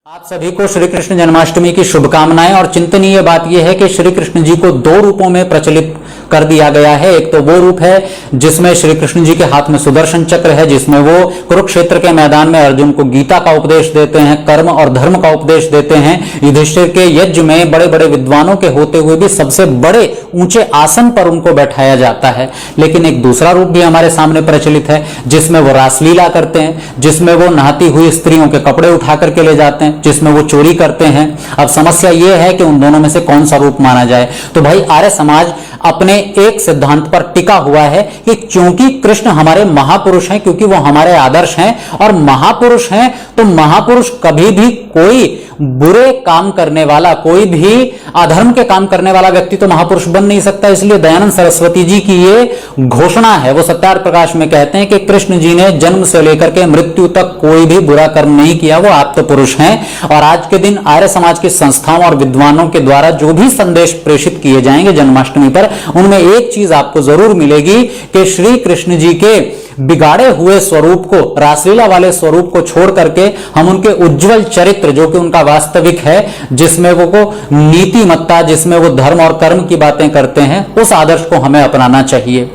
आप सभी को श्री कृष्ण जन्माष्टमी की शुभकामनाएं। और चिंतनीय बात यह है कि श्री कृष्ण जी को दो रूपों में प्रचलित कर दिया गया है। एक तो वो रूप है जिसमें श्री कृष्ण जी के हाथ में सुदर्शन चक्र है, जिसमें वो कुरुक्षेत्र के मैदान में अर्जुन को गीता का उपदेश देते हैं, कर्म और धर्म का उपदेश देते हैं। युधिष्ठिर के यज्ञ में बड़े बड़े विद्वानों के होते हुए भी सबसे बड़े ऊंचे आसन पर उनको बैठाया जाता है। लेकिन एक दूसरा रूप भी हमारे सामने प्रचलित है जिसमें वो रासलीला करते हैं, जिसमें वो नहाती हुई स्त्रियों के कपड़े उठा करके ले जाते हैं, जिसमें वो चोरी करते हैं। अब समस्या यह है कि उन दोनों में से कौन सा रूप माना जाए। तो भाई आर्य समाज अपने एक सिद्धांत पर टिका हुआ है कि क्योंकि कृष्ण हमारे महापुरुष हैं, क्योंकि वो हमारे आदर्श हैं और महापुरुष हैं, तो महापुरुष कभी भी कोई बुरे काम करने वाला, कोई भी अधर्म के काम करने वाला व्यक्ति तो महापुरुष बन नहीं सकता। इसलिए दयानंद सरस्वती जी की ये घोषणा है। वो सत्यार्थ प्रकाश में कहते हैं कि कृष्ण जी ने जन्म से लेकर के मृत्यु तक कोई भी बुरा कर्म नहीं किया, वो आप्त पुरुष हैं। और आज के दिन आर्य समाज की संस्थाओं और विद्वानों के द्वारा जो भी संदेश प्रेषित किए जाएंगे जन्माष्टमी पर, उनमें एक चीज आपको जरूर मिलेगी कि श्री कृष्ण जी के बिगाड़े हुए स्वरूप को, रासलीला वाले स्वरूप को छोड़ करके हम उनके उज्जवल चरित्र, जो कि उनका वास्तविक है, जिसमें वो नीतिमत्ता, जिसमें वो धर्म और कर्म की बातें करते हैं, उस आदर्श को हमें अपनाना चाहिए।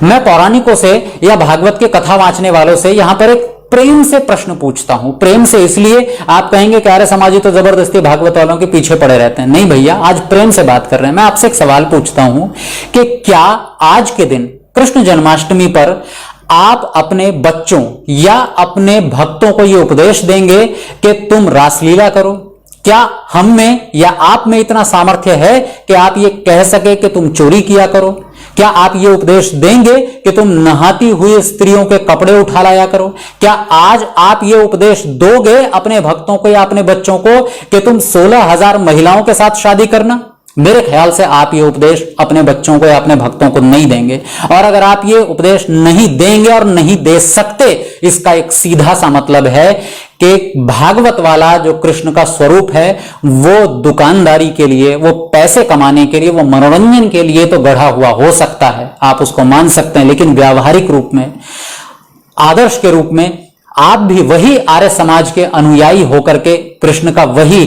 मैं पौराणिकों से या भागवत के कथा वांचने वालों से यहां पर एक प्रेम से प्रश्न पूछता हूं। प्रेम से इसलिए, आप कहेंगे कि आर्य समाजी तो जबरदस्ती भागवत वालों के पीछे पड़े रहते हैं। नहीं भैया, आज प्रेम से बात कर रहे हैं। मैं आपसे एक सवाल पूछता हूं कि क्या आज के दिन कृष्ण जन्माष्टमी पर आप अपने बच्चों या अपने भक्तों को यह उपदेश देंगे कि तुम रासलीला करो? क्या हम में या आप में इतना सामर्थ्य है कि आप ये कह सके कि तुम चोरी किया करो? क्या आप ये उपदेश देंगे कि तुम नहाती हुई स्त्रियों के कपड़े उठा लाया करो? क्या आज आप ये उपदेश दोगे अपने भक्तों को या अपने बच्चों को कि तुम 16,000 महिलाओं के साथ शादी करना? मेरे ख्याल से आप ये उपदेश अपने बच्चों को या अपने भक्तों को नहीं देंगे। और अगर आप ये उपदेश नहीं देंगे और नहीं दे सकते, इसका एक सीधा सा मतलब है कि भागवत वाला जो कृष्ण का स्वरूप है वो दुकानदारी के लिए, वो पैसे कमाने के लिए, वो मनोरंजन के लिए तो गढ़ा हुआ हो सकता है, आप उसको मान सकते हैं, लेकिन व्यावहारिक रूप में, आदर्श के रूप में आप भी वही आर्य समाज के अनुयायी होकर के कृष्ण का वही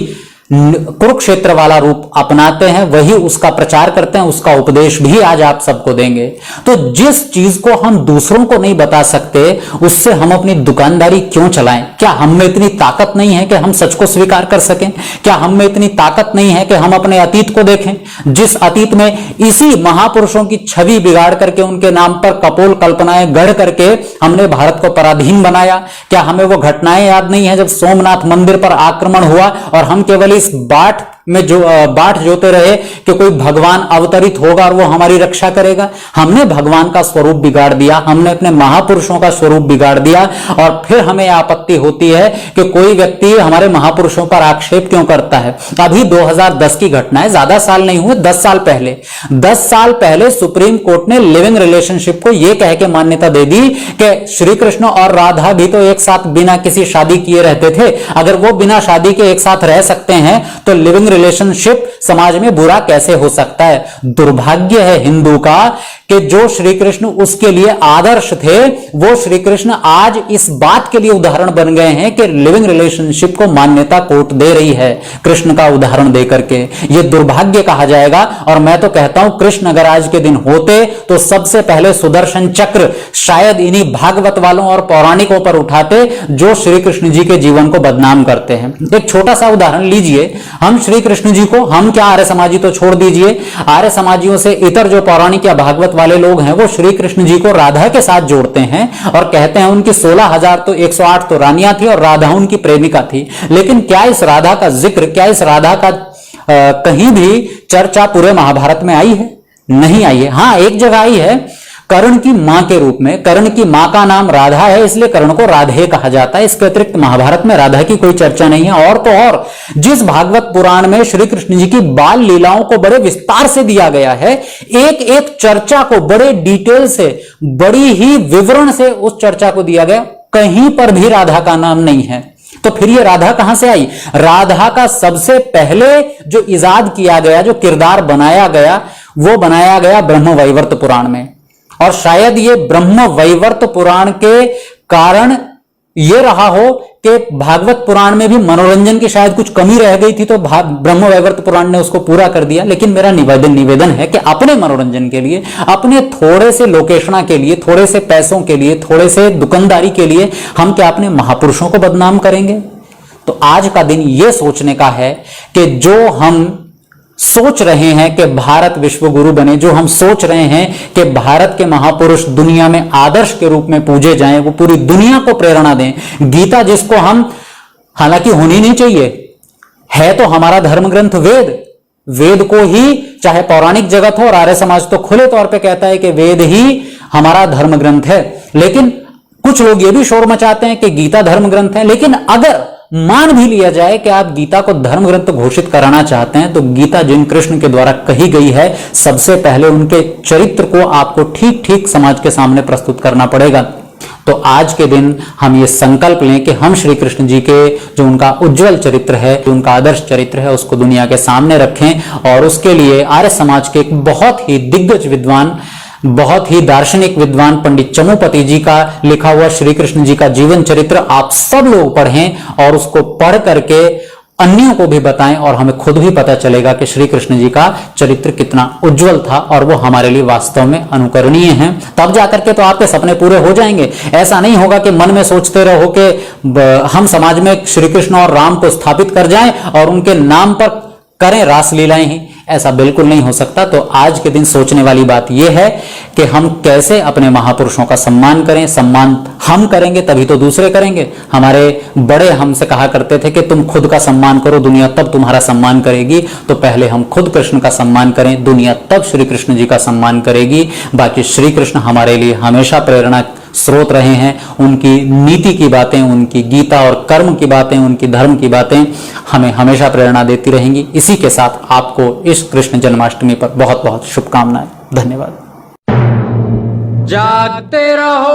कुरुक्षेत्र वाला रूप अपनाते हैं, वही उसका प्रचार करते हैं, उसका उपदेश भी आज आप सबको देंगे। तो जिस चीज को हम दूसरों को नहीं बता सकते, उससे हम अपनी दुकानदारी क्यों चलाएं? क्या हम में इतनी ताकत नहीं है कि हम सच को स्वीकार कर सकें? क्या हम में इतनी ताकत नहीं है कि हम अपने अतीत को देखें, जिस अतीत में इसी महापुरुषों की छवि बिगाड़ करके, उनके नाम पर कपोल कल्पनाएं गढ़ करके हमने भारत को पराधीन बनाया? क्या हमें वो घटनाएं याद नहीं है जब सोमनाथ मंदिर पर आक्रमण हुआ और हम केवल इस बाट में जो बाट जोते रहे कि कोई भगवान अवतरित होगा और वो हमारी रक्षा करेगा? हमने भगवान का स्वरूप बिगाड़ दिया, हमने अपने महापुरुषों का स्वरूप बिगाड़ दिया। और फिर हमें आपत्ति होती है कि कोई व्यक्ति हमारे महापुरुषों पर आक्षेप क्यों करता है। अभी 2010 की घटना है, ज्यादा साल नहीं हुए, 10 साल पहले सुप्रीम कोर्ट ने लिविंग रिलेशनशिप को यह कह के मान्यता दे दी कि श्री कृष्ण और राधा भी तो एक साथ बिना किसी शादी किए रहते थे। अगर वो बिना शादी के एक साथ रह सकते हैं तो लिविंग रिलेशनशिप समाज में बुरा कैसे हो सकता है? दुर्भाग्य है हिंदू का कि जो श्री कृष्ण उसके लिए आदर्श थे, वो श्री कृष्ण आज इस बात के लिए उदाहरण बन गए हैं कि लिविंग रिलेशनशिप को मान्यता कोर्ट दे रही है कृष्ण का उदाहरण देकर के। ये दुर्भाग्य कहा जाएगा। और मैं तो कहता हूं कृष्ण अगर आज के दिन होते तो सबसे पहले सुदर्शन चक्र शायद इन्हीं भागवत वालों और पौराणिकों पर उठाते जो श्री कृष्ण जी के जीवन को बदनाम करते हैं। एक छोटा सा उदाहरण लीजिए, हम श्री कृष्ण जी को, हम क्या आर्य समाजी तो छोड़ दीजिए, आर्य समाजियों से इतर जो पौराणिक या भागवत वाले लोग हैं वो श्री कृष्ण जी को राधा के साथ जोड़ते हैं और कहते हैं उनकी 16,000 तो 108 तो रानियां थी और राधा उनकी प्रेमिका थी। लेकिन क्या इस राधा का जिक्र, क्या इस राधा का कहीं भी चर्चा पूरे महाभारत में आई है? नहीं आई है। हाँ, एक जगह आई है, कर्ण की मां के रूप में। कर्ण की मां का नाम राधा है, इसलिए कर्ण को राधे कहा जाता है। इसके अतिरिक्त महाभारत में राधा की कोई चर्चा नहीं है। और तो और जिस भागवत पुराण में श्री कृष्ण जी की बाल लीलाओं को बड़े विस्तार से दिया गया है, एक एक चर्चा को बड़े डिटेल से, बड़ी ही विवरण से उस चर्चा को दिया गया, कहीं पर भी राधा का नाम नहीं है। तो फिर ये राधा कहां से आई? राधा का सबसे पहले जो इजाद किया गया, जो किरदार बनाया गया, वो बनाया गया ब्रह्म वैवर्त पुराण में। और शायद ये ब्रह्म वैवर्त पुराण के कारण ये रहा हो कि भागवत पुराण में भी मनोरंजन की शायद कुछ कमी रह गई थी तो ब्रह्म वैवर्त पुराण ने उसको पूरा कर दिया। लेकिन मेरा निवेदन है कि अपने मनोरंजन के लिए, अपने थोड़े से लोकेशना के लिए, थोड़े से पैसों के लिए, थोड़े से दुकानदारी के लिए हम क्या अपने महापुरुषों को बदनाम करेंगे? तो आज का दिन यह सोचने का है कि जो हम सोच रहे हैं कि भारत विश्व गुरु बने, जो हम सोच रहे हैं कि भारत के महापुरुष दुनिया में आदर्श के रूप में पूजे जाएं, वो पूरी दुनिया को प्रेरणा दें। गीता जिसको हम, हालांकि होनी नहीं चाहिए, है तो हमारा धर्म ग्रंथ वेद, वेद को ही, चाहे पौराणिक जगत हो और आर्य समाज तो खुले तौर पे कहता है कि वेद ही हमारा धर्म ग्रंथ है। लेकिन कुछ लोग ये भी शोर मचाते हैं कि गीता धर्म ग्रंथ है। लेकिन अगर मान भी लिया जाए कि आप गीता को धर्म ग्रंथ घोषित कराना चाहते हैं, तो गीता जिन कृष्ण के द्वारा कही गई है, सबसे पहले उनके चरित्र को आपको ठीक ठीक समाज के सामने प्रस्तुत करना पड़ेगा। तो आज के दिन हम ये संकल्प लें कि हम श्री कृष्ण जी के जो उनका उज्जवल चरित्र है, जो उनका आदर्श चरित्र है, उसको दुनिया के सामने रखें। और उसके लिए आर्य समाज के एक बहुत ही दिग्गज विद्वान, बहुत ही दार्शनिक विद्वान पंडित चमुपति जी का लिखा हुआ श्री कृष्ण जी का जीवन चरित्र आप सब लोग पढ़ें और उसको पढ़ करके अन्यों को भी बताएं, और हमें खुद भी पता चलेगा कि श्री कृष्ण जी का चरित्र कितना उज्जवल था और वो हमारे लिए वास्तव में अनुकरणीय है। तब जाकर के तो आपके सपने पूरे हो जाएंगे। ऐसा नहीं होगा कि मन में सोचते रहो कि हम समाज में श्री कृष्ण और राम को स्थापित कर जाएं और उनके नाम पर करें रासलीलाएं ही, ऐसा बिल्कुल नहीं हो सकता। तो आज के दिन सोचने वाली बात यह है कि हम कैसे अपने महापुरुषों का सम्मान करें। सम्मान हम करेंगे तभी तो दूसरे करेंगे। हमारे बड़े हमसे कहा करते थे कि तुम खुद का सम्मान करो, दुनिया तब तुम्हारा सम्मान करेगी। तो पहले हम खुद कृष्ण का सम्मान करें, दुनिया तब श्री कृष्ण जी का सम्मान करेगी। बाकी श्री कृष्ण हमारे लिए हमेशा प्रेरणा स्रोत रहे हैं। उनकी नीति की बातें, उनकी गीता और कर्म की बातें, उनकी धर्म की बातें हमें हमेशा प्रेरणा देती रहेंगी। इसी के साथ आपको इस कृष्ण जन्माष्टमी पर बहुत बहुत शुभकामनाएं। धन्यवाद। जागते रहो,